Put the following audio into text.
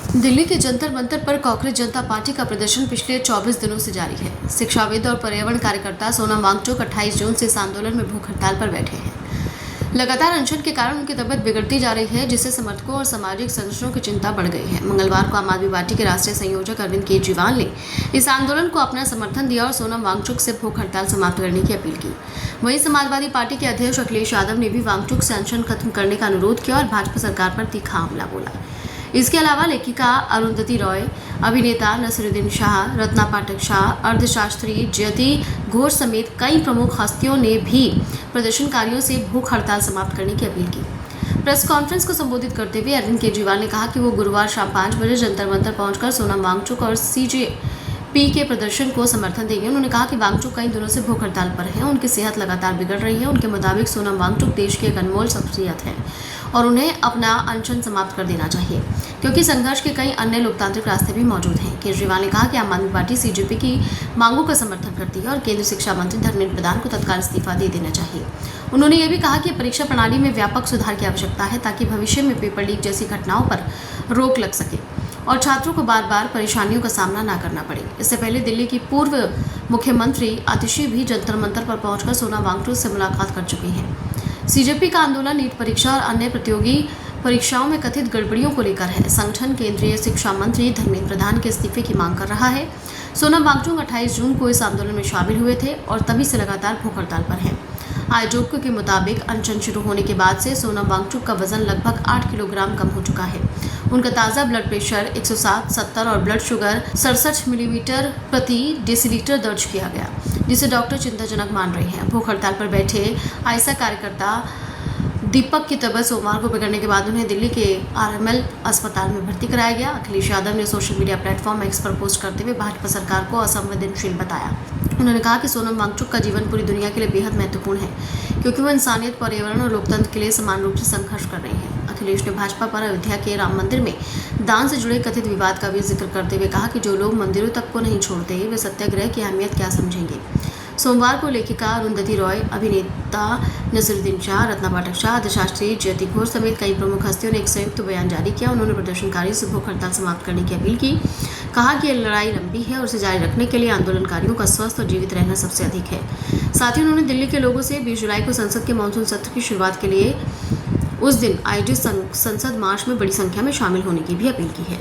दिल्ली के जंतर मंतर पर कांग्रेस जनता पार्टी का प्रदर्शन पिछले 24 दिनों से जारी है। शिक्षाविद और पर्यावरण कार्यकर्ता सोनम वांगचुक 28 जून से इस आंदोलन में भूख हड़ताल पर बैठे हैं। लगातार अनशन के कारण उनकी तबियत बिगड़ती जा रही है, जिससे समर्थकों और सामाजिक संगठनों की चिंता बढ़ गई है। मंगलवार को आम आदमी पार्टी के राष्ट्रीय संयोजक अरविंद केजरीवाल ने इस आंदोलन को अपना समर्थन दिया और सोनम वांगचुक से भूख हड़ताल समाप्त करने की अपील की। वहीं समाजवादी पार्टी के अध्यक्ष अखिलेश यादव ने भी वांगचुक से अनशन खत्म करने का अनुरोध किया और भाजपा सरकार पर तीखा हमला बोला। इसके अलावा लेखिका अरुंधति रॉय, अभिनेता नसीरुद्दीन शाह, रत्ना पाठक शाह, अर्थशास्त्री जयति घोष समेत कई प्रमुख हस्तियों ने भी प्रदर्शनकारियों से भूख हड़ताल समाप्त करने की अपील की। प्रेस कॉन्फ्रेंस को संबोधित करते हुए अरविंद केजरीवाल ने कहा कि वो गुरुवार शाम 5 बजे जंतर मंतर पहुंचकर सोनम वांगचुक और सीजेपी के प्रदर्शन को समर्थन देंगे। उन्होंने कहा कि वांगचुक कई दिनों से भूख हड़ताल पर हैं, उनकी सेहत लगातार बिगड़ रही है। उनके मुताबिक सोनम वांगचुक देश की एक अनमोल शख्सियत है और उन्हें अपना अनशन समाप्त कर देना चाहिए, क्योंकि संघर्ष के कई अन्य लोकतांत्रिक रास्ते भी मौजूद हैं। केजरीवाल ने कहा कि आम आदमी पार्टी सीजेपी की मांगों का समर्थन करती है और केंद्रीय शिक्षा मंत्री धर्मेंद्र प्रधान को तत्काल इस्तीफा दे देना चाहिए। उन्होंने ये भी कहा कि परीक्षा प्रणाली में व्यापक सुधार की आवश्यकता है, ताकि भविष्य में पेपर लीक जैसी घटनाओं पर रोक लग सके और छात्रों को बार बार परेशानियों का सामना न करना पड़े। इससे पहले दिल्ली की पूर्व मुख्यमंत्री आतिशी भी जंतर मंतर पर पहुंचकर सोनम वांगचुक से मुलाकात कर चुकी हैं। सीजेपी का आंदोलन नीट परीक्षा और अन्य प्रतियोगी परीक्षाओं में कथित गड़बड़ियों को लेकर है। संगठन केंद्रीय शिक्षा मंत्री धर्मेंद्र प्रधान के इस्तीफे की मांग कर रहा है। सोनम वांगचुक 28 जून को इस आंदोलन में शामिल हुए थे और तभी से लगातार भूख हड़ताल पर हैं। आयोजकों के मुताबिक अनशन शुरू होने के बाद से सोनम वांगचुक का वजन लगभग 8 किलोग्राम कम हो चुका है। उनका ताज़ा ब्लड प्रेशर 107, 70 और ब्लड शुगर 67 मिलीमीटर प्रति डेसीलीटर दर्ज किया गया, जिसे डॉक्टर चिंताजनक मान रहे हैं। भूख हड़ताल पर बैठे आयसा कार्यकर्ता दीपक की तबीयत सोमवार को बिगड़ने के बाद उन्हें दिल्ली के आरएमएल अस्पताल में भर्ती कराया गया। अखिलेश यादव ने सोशल मीडिया प्लेटफॉर्म एक्स पर पोस्ट करते हुए भाजपा सरकार को असंवेदनशील बताया। उन्होंने कहा कि सोनम वांगचुक का जीवन पूरी दुनिया के लिए बेहद महत्वपूर्ण है, क्योंकि वो इंसानियत, पर्यावरण और लोकतंत्र के लिए समान रूप से संघर्ष कर रहे हैं। अखिलेश ने भाजपा पर अयोध्या के राम मंदिर में दान से जुड़े कथित विवाद का भी जिक्र करते हुए कहा कि जो लोग मंदिरों तक को नहीं छोड़ते, वे सत्याग्रह की अहमियत क्या समझेंगे। सोमवार को लेखिका अरुंधति रॉय, अभिनेता नसीरुद्दीन शाह, रत्ना पाठक शाह, अर्थशास्त्री जयति घोष समेत कई प्रमुख हस्तियों ने एक संयुक्त बयान जारी किया। उन्होंने प्रदर्शनकारियों से भूख हड़ताल समाप्त करने की अपील की। कहा कि यह लड़ाई लंबी है और उसे जारी रखने के लिए आंदोलनकारियों का स्वस्थ और जीवित रहना सबसे अधिक है। साथ ही उन्होंने दिल्ली के लोगों से 20 जुलाई को संसद के मानसून सत्र की शुरुआत के लिए उस दिन आयोजित संसद मार्च में बड़ी संख्या में शामिल होने की भी अपील की है।